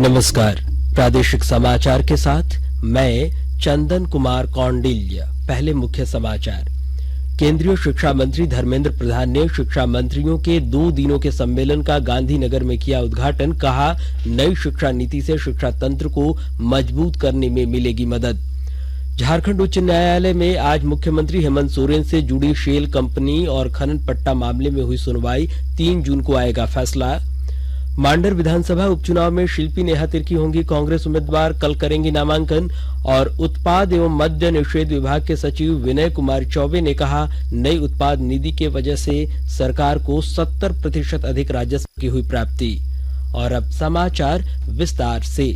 नमस्कार। प्रादेशिक समाचार के साथ मैं चंदन कुमार कौंडिल्य। पहले मुख्य समाचार। केंद्रीय शिक्षा मंत्री धर्मेंद्र प्रधान ने शिक्षा मंत्रियों के 2 दिनों के सम्मेलन का गांधीनगर में किया उद्घाटन। कहा, नई शिक्षा नीति से शिक्षा तंत्र को मजबूत करने में मिलेगी मदद। झारखंड उच्च न्यायालय में आज मुख्यमंत्री हेमंत सोरेन से जुड़ी शेल कंपनी और खनन पट्टा मामले में हुई सुनवाई। 3 जून को आएगा फैसला। मांडर विधानसभा उपचुनाव में शिल्पी नेहा तिर्की होंगी कांग्रेस उम्मीदवार। कल करेंगी नामांकन। और उत्पाद एवं मद्य निषेध विभाग के सचिव विनय कुमार चौबे ने कहा, नई उत्पाद नीति के वजह से सरकार को 70% अधिक राजस्व की हुई प्राप्ति। और अब समाचार विस्तार से।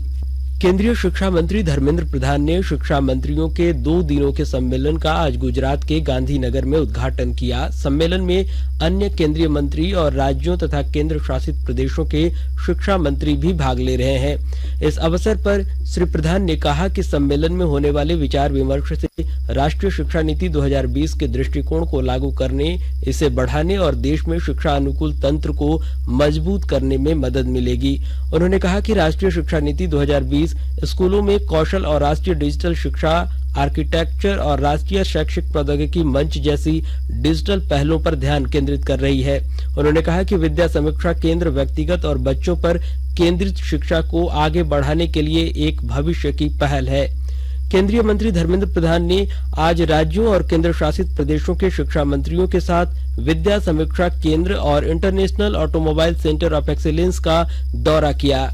केंद्रीय शिक्षा मंत्री धर्मेंद्र प्रधान ने शिक्षा मंत्रियों के 2 दिनों के सम्मेलन का आज गुजरात के गांधीनगर में उद्घाटन किया। सम्मेलन में अन्य केंद्रीय मंत्री और राज्यों तथा केंद्र शासित प्रदेशों के शिक्षा मंत्री भी भाग ले रहे हैं। इस अवसर पर श्री प्रधान ने कहा कि सम्मेलन में होने वाले विचार विमर्श से राष्ट्रीय शिक्षा नीति 2020 के दृष्टिकोण को लागू करने, इसे बढ़ाने और देश में शिक्षा अनुकूल तंत्र को मजबूत करने में मदद मिलेगी। उन्होंने कहा कि राष्ट्रीय शिक्षा नीति 2020 स्कूलों में कौशल और राष्ट्रीय डिजिटल शिक्षा, आर्किटेक्चर और राष्ट्रीय शैक्षिक प्रौद्योगिकी मंच जैसी डिजिटल पहलों पर ध्यान केंद्रित कर रही है। उन्होंने कहा कि विद्या समीक्षा केंद्र व्यक्तिगत और बच्चों पर केंद्रित शिक्षा को आगे बढ़ाने के लिए एक भविष्य की पहल है। केंद्रीय मंत्री धर्मेंद्र प्रधान ने आज राज्यों और केंद्र शासित प्रदेशों के शिक्षा मंत्रियों के साथ विद्या समीक्षा केंद्र और international automobile centre of excellence का दौरा किया।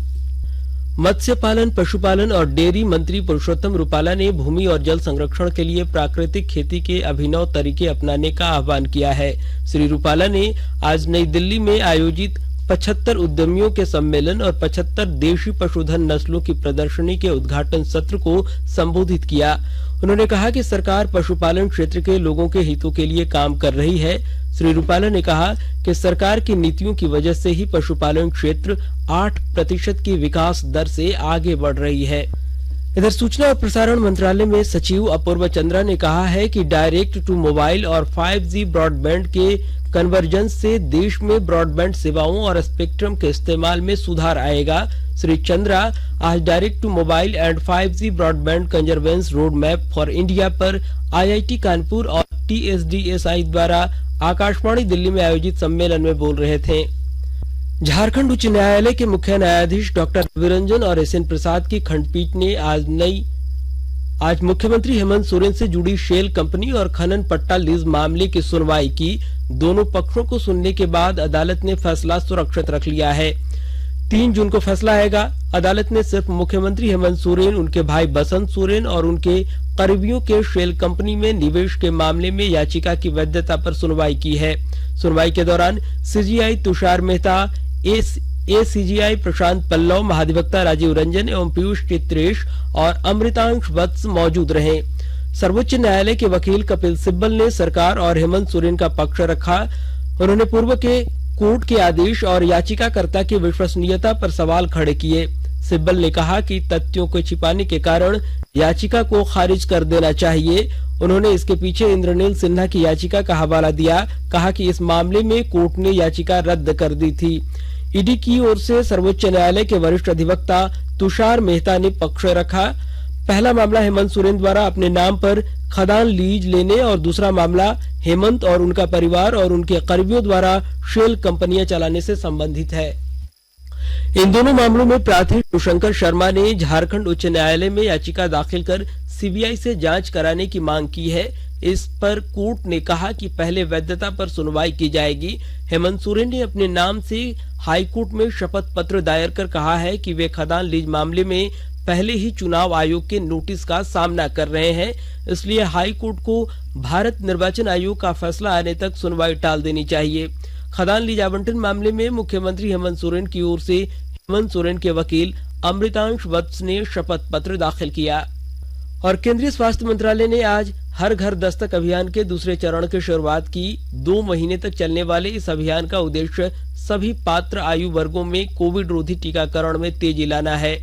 मत्स्य पालन, पशुपालन और डेयरी मंत्री पुरुषोत्तम रूपाला ने भूमि और जल संरक्षण के लिए प्राकृतिक खेती के अभिनव तरीके अपनाने का आह्वान किया है। श्री रूपाला ने आज नई दिल्ली में आयोजित 75 उद्यमियों के सम्मेलन और 75 देशी पशुधन नस्लों की प्रदर्शनी के उद्घाटन सत्र को संबोधित किया। उन्होंने कहा कि सरकार पशुपालन क्षेत्र के लोगों के हितों के लिए काम कर रही है। श्री रूपाला ने कहा कि सरकार की नीतियों की वजह से ही पशुपालन क्षेत्र 8% की विकास दर से आगे बढ़ रही है। इधर सूचना और प्रसारण मंत्रालय में सचिव अपूर्व चंद्रा ने कहा है कि डायरेक्ट टू मोबाइल और 5G ब्रॉडबैंड के कन्वर्जेंस से देश में ब्रॉडबैंड सेवाओं और स्पेक्ट्रम के इस्तेमाल में सुधार आएगा। श्री चंद्रा आज direct to mobile and 5G broadband convergence road map for India पर IIT कानपुर और TSDSI द्वारा आकाशवाणी दिल्ली में आयोजित सम्मेलन में बोल रहे थे। झारखंड उच्च न्यायालय के मुख्य न्यायाधीश डॉक्टर रवि रंजन और SN प्रसाद की खंडपीठ ने आज मुख्यमंत्री हेमंत सोरेन से जुड़ी शेल कंपनी और खनन पट्टा लीज मामले की सुनवाई की। दोनों पक्षों को सुनने के बाद अदालत ने फैसला सुरक्षित रख लिया है। 3 जून को फैसला आएगा। अदालत ने सिर्फ मुख्यमंत्री हेमंत सोरेन, उनके भाई बसंत सोरेन और उनके करीबियों के शेल कंपनी में निवेश के मामले में याचिका की वैधता पर सुनवाई की है। सुनवाई के दौरान CGI तुषार मेहता, ACGI प्रशांत पल्लव, महाधिवक्ता राजीव रंजन एवं पीयूष चित्रेश और अमृतांश वत्स मौजूद रहे। सर्वोच्च न्यायालय के वकील कपिल सिब्बल ने सरकार और हेमंत सोरेन का पक्ष रखा। उन्होंने पूर्व के कोर्ट के आदेश और याचिकाकर्ता की विश्वसनीयता पर सवाल खड़े किए। सिब्बल ने कहा कि तथ्यों को छिपाने के कारण याचिका को खारिज कर देना चाहिए। उन्होंने इसके पीछे इंद्रनील सिन्हा की याचिका का हवाला दिया। कहा कि इस मामले में कोर्ट ने याचिका रद्द कर दी थी। ईडी की ओर से सर्वोच्च न्यायालय के वरिष्ठ अधिवक्ता तुषार मेहता ने पक्ष रखा। पहला मामला हेमंत सोरेन द्वारा अपने नाम पर खदान लीज लेने और दूसरा मामला हेमंत और उनका परिवार और उनके करीबियों द्वारा शेल कंपनियां चलाने से संबंधित है। इन दोनों मामलों में प्रार्थी शिवशंकर शर्मा ने झारखंड उच्च न्यायालय में याचिका दाखिल कर CBI से जांच कराने की मांग की है। इस पर कोर्ट ने कहा कि पहले वैधता पर सुनवाई की जाएगी। हेमंत सोरेन ने अपने नाम से हाईकोर्ट में शपथ पत्र दायर कर कहा है कि वे खदान लीज मामले में पहले ही चुनाव आयोग के नोटिस का सामना कर रहे हैं, इसलिए हाईकोर्ट को भारत निर्वाचन आयोग का फैसला आने तक सुनवाई टाल देनी चाहिए। खदान लीज आवंटन मामले में मुख्यमंत्री हेमंत सोरेन की ओर से हेमंत सोरेन के वकील अमृतांश वत्स ने शपथ पत्र दाखिल किया। और केंद्रीय स्वास्थ्य मंत्रालय ने आज हर घर दस्तक अभियान के दूसरे चरण की शुरुआत की। 2 महीने तक चलने वाले इस अभियान का उद्देश्य सभी पात्र आयु वर्गों में कोविड रोधी टीकाकरण में तेजी लाना है।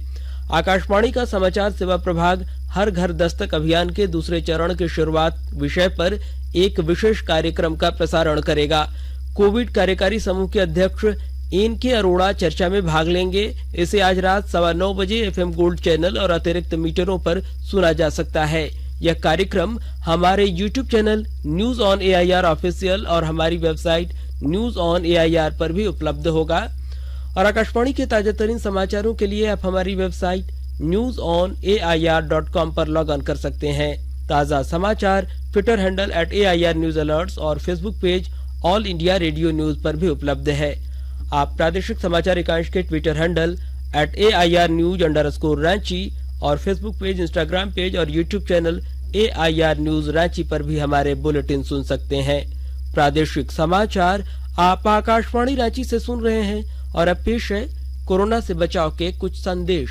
आकाशवाणी का समाचार सेवा प्रभाग हर घर दस्तक अभियान के दूसरे चरण की शुरुआत विषय पर एक विशेष कार्यक्रम का प्रसारण करेगा। कोविड कार्यकारी समूह के अध्यक्ष इनके अरोड़ा चर्चा में भाग लेंगे। इसे आज रात 9:15 बजे एफएम गोल्ड चैनल और अतिरिक्त मीटरों पर सुना जा सकता है। यह कार्यक्रम हमारे YouTube channel news on AIR official और हमारी वेबसाइट न्यूज ऑन एआईआर पर भी उपलब्ध होगा। और आकाशवाणी के ताजातरीन समाचारों के लिए आप हमारी वेबसाइट newsonair.com पर लॉग ऑन कर सकते हैं। ताजा समाचार Twitter handle @AIR news alerts और Facebook page All India Radio news पर भी उपलब्ध है। आप प्रादेशिक समाचार एकांश के ट्विटर हैंडल @AIR news_रांची और फेसबुक पेज, इंस्टाग्राम पेज और YouTube channel AIR news Ranchi पर भी हमारे बुलेटिन सुन सकते हैं। प्रादेशिक समाचार आप आकाशवाणी रांची से सुन रहे हैं और अब पेश है कोरोना से बचाव के कुछ संदेश।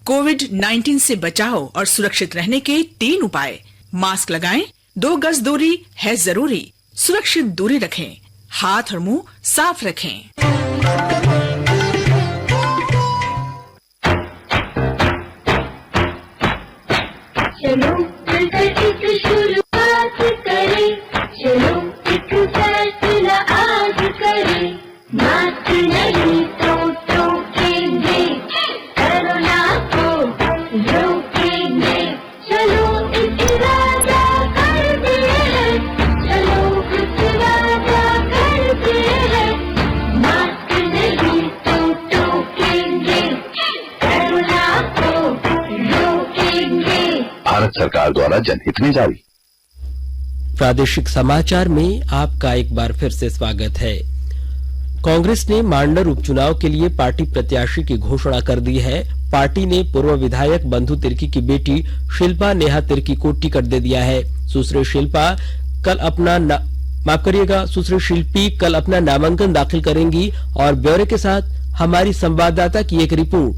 कोविड-19 से बचाव और सुरक्षित रहने के 3 उपाय। मास्क लगाएं, 2 गज दूरी है जरूरी, सुरक्षित दूरी रखें, हाथ और मुंह साफ रखें। चलो मिलकर एक शुरुआत करें, चलो एक फैसला आज करें, मास्क नहीं तो टोकेंगे, कोरोना को रोकेंगे, चलो एक वादा करते हैं, चलो एक वादा करते हैं, मास्क नहीं तो टोकेंगे, कोरोना को रोकेंगे। भारत सरकार द्वारा जनहित में जारी। प्रादेशिक समाचार में आपका एक बार फिर से स्वागत है। कांग्रेस ने मांडर उपचुनाव के लिए पार्टी प्रत्याशी की घोषणा कर दी है। पार्टी ने पूर्व विधायक बंधु तिर्की की बेटी शिल्पा नेहा तिर्की को टिकट दे दिया है। सुश्री शिल्पी कल अपना नामांकन दाखिल करेंगी और ब्यौरे के साथ हमारी संवाददाता की एक रिपोर्ट।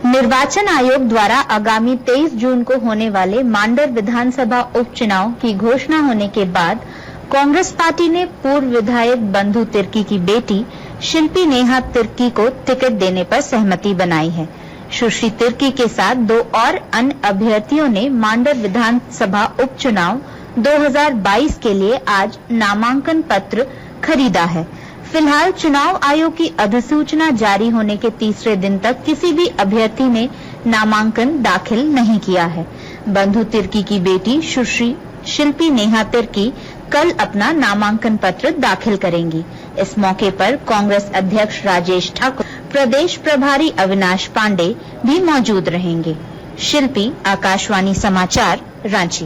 निर्वाचन आयोग द्वारा आगामी 23 जून को होने वाले मांडर विधानसभा उपचुनाव की घोषणा होने के बाद कांग्रेस पार्टी ने पूर्व विधायक बंधु तिर्की की बेटी शिल्पी नेहा तिर्की को टिकट देने पर सहमति बनाई है। सुश्री तिर्की के साथ 2 और अन्य अभ्यर्थियों ने मांडर विधानसभा उपचुनाव 2022 के लिए आज नामांकन पत्र खरीदा है। फिलहाल चुनाव आयोग की अधिसूचना जारी होने के तीसरे दिन तक किसी भी अभ्यर्थी ने नामांकन दाखिल नहीं किया है। बंधु तिर्की की बेटी सुश्री शिल्पी नेहा तिर्की कल अपना नामांकन पत्र दाखिल करेंगी। इस मौके पर कांग्रेस अध्यक्ष राजेश ठाकुर, प्रदेश प्रभारी अविनाश पांडे भी मौजूद रहेंगे। शिल्पी, आकाशवाणी समाचार, रांची।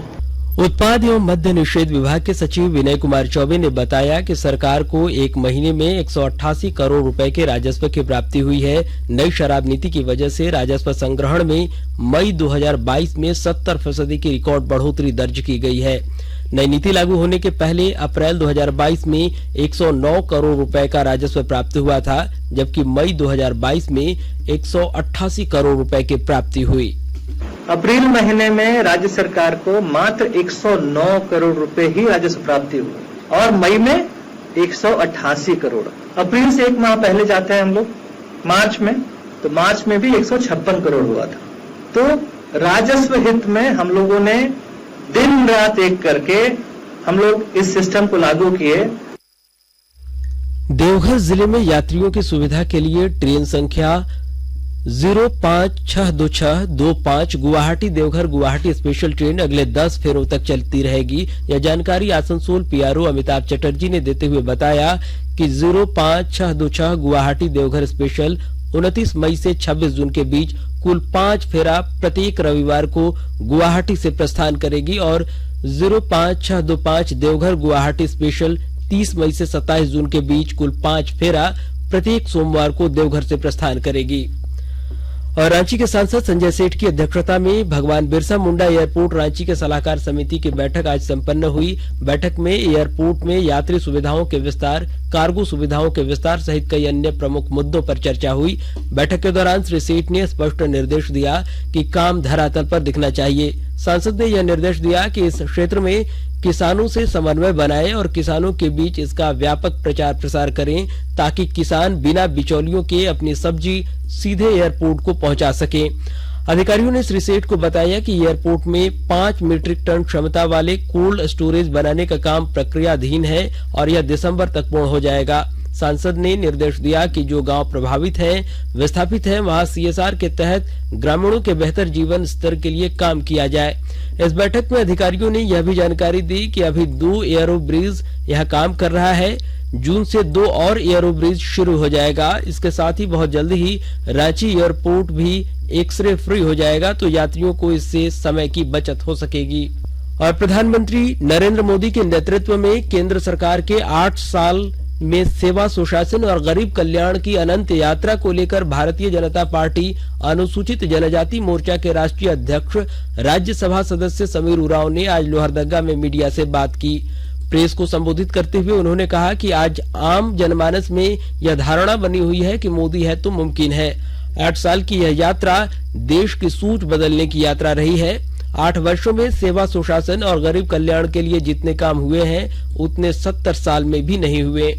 उत्पाद एवं मद्य निषेध विभाग के सचिव विनय कुमार चौबे ने बताया कि सरकार को एक महीने में 188 करोड़ रुपए के राजस्व की प्राप्ति हुई है। नई शराब नीति की वजह से राजस्व संग्रहण में मई 2022 में 70% की रिकॉर्ड बढ़ोतरी दर्ज की गई है। नई नीति लागू होने के पहले अप्रैल 2022 में 109 करोड़ रुपए का राजस्व प्राप्त हुआ था, जबकि मई 2022 में 188 करोड़ रुपए की प्राप्ति हुई। अप्रैल महीने में राज्य सरकार को मात्र 109 करोड़ रुपए ही राजस्व प्राप्ति हुई और मई में 188 करोड़। अप्रैल से 1 माह पहले जाते हैं हम लोग मार्च में, तो मार्च में भी 156 करोड़ हुआ था। तो राजस्व हित में हम लोगों ने दिन रात एक करके हम लोग इस सिस्टम को लागू किए। देवघर जिले में यात्रियों की सुविधा के लिए ट्रेन संख्या 0562625 गुवाहाटी देवघर गुवाहाटी स्पेशल ट्रेन अगले 10 फेरों तक चलती रहेगी। यह जानकारी आसनसोल पीआरओ अमिताभ चटर्जी ने देते हुए बताया कि 05626 गुवाहाटी देवघर स्पेशल 29 मई से 26 जून के बीच कुल 5 फेरा प्रत्येक रविवार को गुवाहाटी से प्रस्थान करेगी और 05625 देवघर गुवाहाटी स्पेशल 30 मई से 27 जून के बीच कुल 5 फेरा प्रत्येक सोमवार को देवघर से प्रस्थान करेगी। और रांची के सांसद संजय सेठ की अध्यक्षता में भगवान बिरसा मुंडा एयरपोर्ट रांची के सलाहकार समिति की बैठक आज संपन्न हुई। बैठक में एयरपोर्ट में यात्री सुविधाओं के विस्तार, कार्गो सुविधाओं के विस्तार सहित कई अन्य प्रमुख मुद्दों पर चर्चा हुई। बैठक के दौरान श्री सेठ ने स्पष्ट निर्देश दिया कि काम धरातल पर दिखना चाहिए। सांसद ने यह निर्देश दिया कि इस क्षेत्र में किसानों से समन्वय बनाएं और किसानों के बीच इसका व्यापक प्रचार प्रसार करें ताकि किसान बिना बिचौलियों के अपनी सब्जी सीधे एयरपोर्ट को पहुंचा सकें। अधिकारियों ने श्री सेठ को बताया कि एयरपोर्ट में 5 मीट्रिक टन क्षमता वाले कोल्ड स्टोरेज बनाने का काम प्रक्रियाधीन है और यह दिसंबर तक पूर्ण हो जाएगा। सांसद ने निर्देश दिया कि जो गांव प्रभावित हैं, विस्थापित हैं, वहां सीएसआर के तहत ग्रामीणों के बेहतर जीवन स्तर के लिए काम किया जाए। इस बैठक में अधिकारियों ने यह भी जानकारी दी कि अभी 2 एयरो ब्रिज यह काम कर रहा है। जून से 2 और एयरो ब्रिज शुरू हो जाएगा। इसके साथ ही बहुत जल्द ही रांची एयरपोर्ट भी एक्सरे फ्री हो जाएगा, तो यात्रियों को इससे समय की बचत हो सकेगी। और प्रधानमंत्री नरेंद्र मोदी के नेतृत्व में केंद्र सरकार के 8 साल में सेवा, सुशासन और गरीब कल्याण की अनंत यात्रा को लेकर भारतीय जनता पार्टी अनुसूचित जनजाति मोर्चा के राष्ट्रीय अध्यक्ष राज्यसभा सदस्य समीर उरांव ने आज लोहरदगा में मीडिया से बात की। प्रेस को संबोधित करते हुए उन्होंने कहा कि आज आम जनमानस में यह धारणा बनी हुई है कि मोदी है तो मुमकिन है। 8 साल की यह यात्रा देश की सूच बदलने की यात्रा रही है। 8 वर्षों में सेवा, सुशासन और गरीब कल्याण के लिए जितने काम हुए हैं उतने 70 साल में भी नहीं हुए।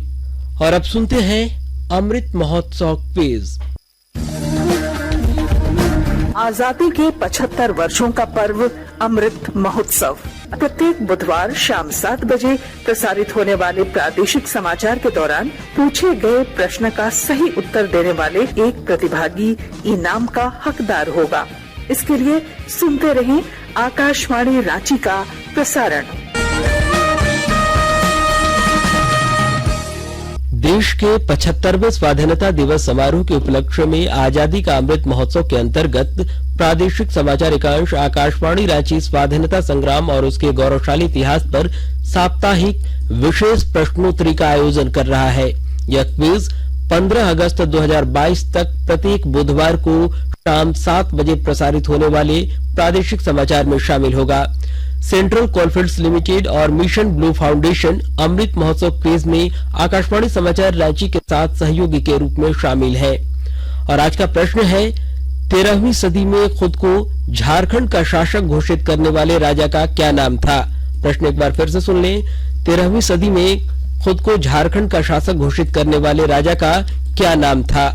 और अब सुनते हैं अमृत महोत्सव क्विज। आजादी के 75 वर्षों का पर्व अमृत महोत्सव प्रत्येक बुधवार शाम 7 बजे प्रसारित होने वाले प्रादेशिक समाचार के दौरान पूछे गए प्रश्न का सही उत्तर देने वाले एक प्रतिभागी इनाम का हकदार होगा। इसके लिए सुनते रहें आकाशवाणी रांची का प्रसारण। देश के 75वें स्वाधीनता दिवस समारोह के उपलक्ष्य में आजादी का अमृत महोत्सव के अंतर्गत प्रादेशिक समाचार एकांश आकाशवाणी रांची स्वाधीनता संग्राम और उसके गौरवशाली इतिहास पर साप्ताहिक विशेष प्रश्नोत्तरी का आयोजन कर रहा है। यह क्विज 15 अगस्त 2022 तक प्रत्येक बुधवार को शाम 7 बजे प्रसारित होने वाले प्रादेशिक समाचार में शामिल होगा। सेंट्रल कोलफील्ड्स लिमिटेड और mission blue foundation Amrit Mahotsav quiz में आकाशवाणी समाचार रांची के साथ सहयोगी के रूप में शामिल है। और आज का प्रश्न है, 13वीं सदी में खुद को झारखंड का शासक घोषित करने वाले राजा का क्या नाम था? प्रश्न एक बार फिर से सुन लें। 13वीं सदी में खुद को झारखंड का शासक घोषित करने वाले राजा का क्या नाम था?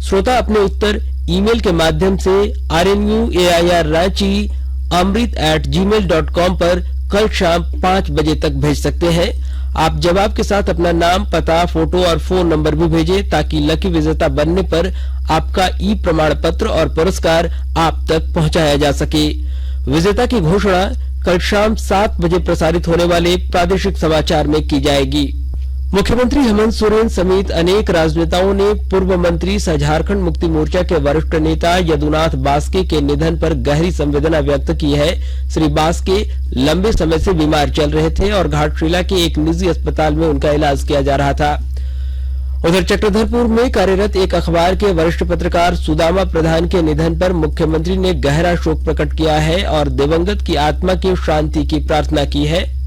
श्रोता अपने उत्तर ईमेल के माध्यम से rnuairranchi@gmail.com पर कल शाम 5 बजे तक भेज सकते हैं। आप जवाब के साथ अपना नाम, पता, फोटो और फोन नंबर भी भेजें ताकि लकी विजेता बनने पर आपका ई प्रमाण पत्र और पुरस्कार आप तक पहुंचाया जा सके। विजेता की घोषणा कल शाम 7 बजे प्रसारित होने वाले प्रादेशिक समाचार में की जाएगी। मुख्यमंत्री हेमंत सोरेन समेत अनेक राजनेताओं ने पूर्व मंत्री सह झारखंड मुक्ति मोर्चा के वरिष्ठ नेता यदुनाथ बास्के के निधन पर गहरी संवेदना व्यक्त की है। श्री बास्के लंबे समय से बीमार चल रहे थे और घाटशिला के एक निजी अस्पताल में उनका इलाज किया जा रहा था। उधर चक्रधरपुर में कार्यरत एक अखबार के वरिष्ठ पत्रकार सुदामा प्रधान के निधन पर मुख्यमंत्री ने गहरा शोक प्रकट किया है और दिवंगत की आत्मा की शांति की प्रार्थना की है।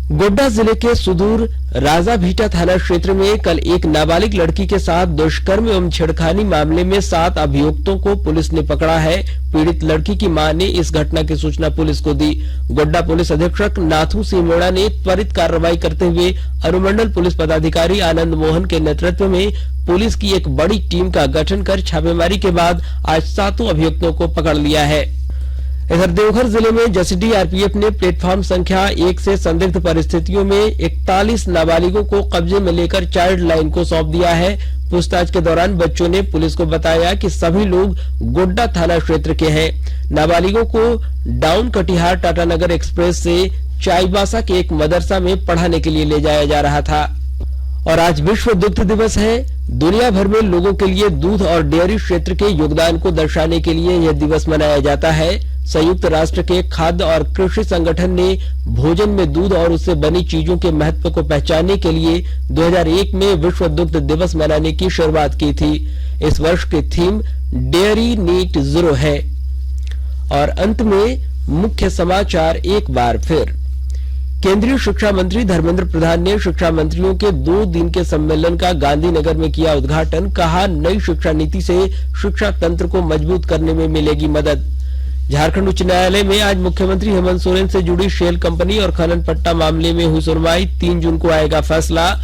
गोड्डा जिले के सुदूर राजाभीटा थाना क्षेत्र में कल एक नाबालिग लड़की के साथ दुष्कर्म एवं छेड़खानी मामले में 7 अभियुक्तों को पुलिस ने पकड़ा है। पीड़ित लड़की की मां ने इस घटना की सूचना पुलिस को दी। गोड्डा पुलिस अधीक्षक नाथू सिंह मीणा ने त्वरित कार्रवाई करते हुए अनुमंडल पुलिस पदाधिकारी आनंद मोहन के नेतृत्व में पुलिस की एक बड़ी टीम का गठन कर छापेमारी के बाद आज 7 अभियुक्तों को पकड़ लिया है। इधर देवघर जिले में जसीडीआर आरपीएफ ने प्लेटफॉर्म संख्या 1 से संदिग्ध परिस्थितियों में 41 नाबालिगों को कब्जे में लेकर चाइल्ड लाइन को सौंप दिया है। पूछताछ के दौरान बच्चों ने पुलिस को बताया कि सभी लोग गोड्डा थाना क्षेत्र के हैं। नाबालिगों को डाउन कटिहार टाटानगर एक्सप्रेस से चाईबासा के एक मदरसा में पढ़ाने के लिए ले जाया जा रहा था। और आज विश्व दुग्ध दिवस है। दुनिया भर में लोगों के लिए दूध और डेयरी क्षेत्र के योगदान को दर्शाने के लिए यह दिवस मनाया जाता है। संयुक्त राष्ट्र के खाद्य और कृषि संगठन ने भोजन में दूध और उससे बनी चीजों के महत्व को पहचानने के लिए 2001 में विश्व दुग्ध दिवस मनाने की शुरुआत की थी। इस वर्ष की थीम डेयरी नीट जीरो है। और अंत में मुख्य समाचार एक बार फिर। केंद्रीय शिक्षा मंत्री धर्मेंद्र प्रधान ने शिक्षा मंत्रियों के 2 दिन के सम्मेलन का गांधीनगर में किया उद्घाटन। कहा, नई शिक्षा नीति से शिक्षा तंत्र को मजबूत करने में मिलेगी मदद। झारखंड उच्च न्यायालय में आज मुख्यमंत्री हेमंत सोरेन से जुड़ी शेल कंपनी और खनन पट्टा मामले में हुई सुनवाई। 3 जून को आएगा फैसला।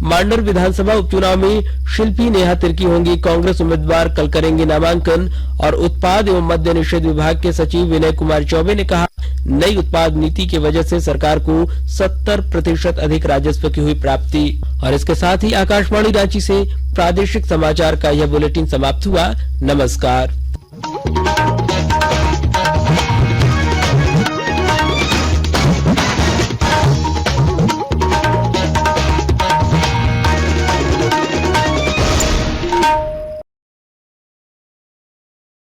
मांडर विधानसभा उपचुनाव में शिल्पी नेहा तिर्की होंगी कांग्रेस उम्मीदवार, कल करेंगे नामांकन। और उत्पाद एवं मद्य निषेध विभाग के सचिव विनय कुमार चौबे ने कहा, नई उत्पाद नीति की वजह से सरकार को 70% अधिक राजस्व की हुई प्राप्ति। और इसके साथ ही आकाशवाणी रांची से प्रादेशिक समाचार का यह बुलेटिन समाप्त हुआ। नमस्कार।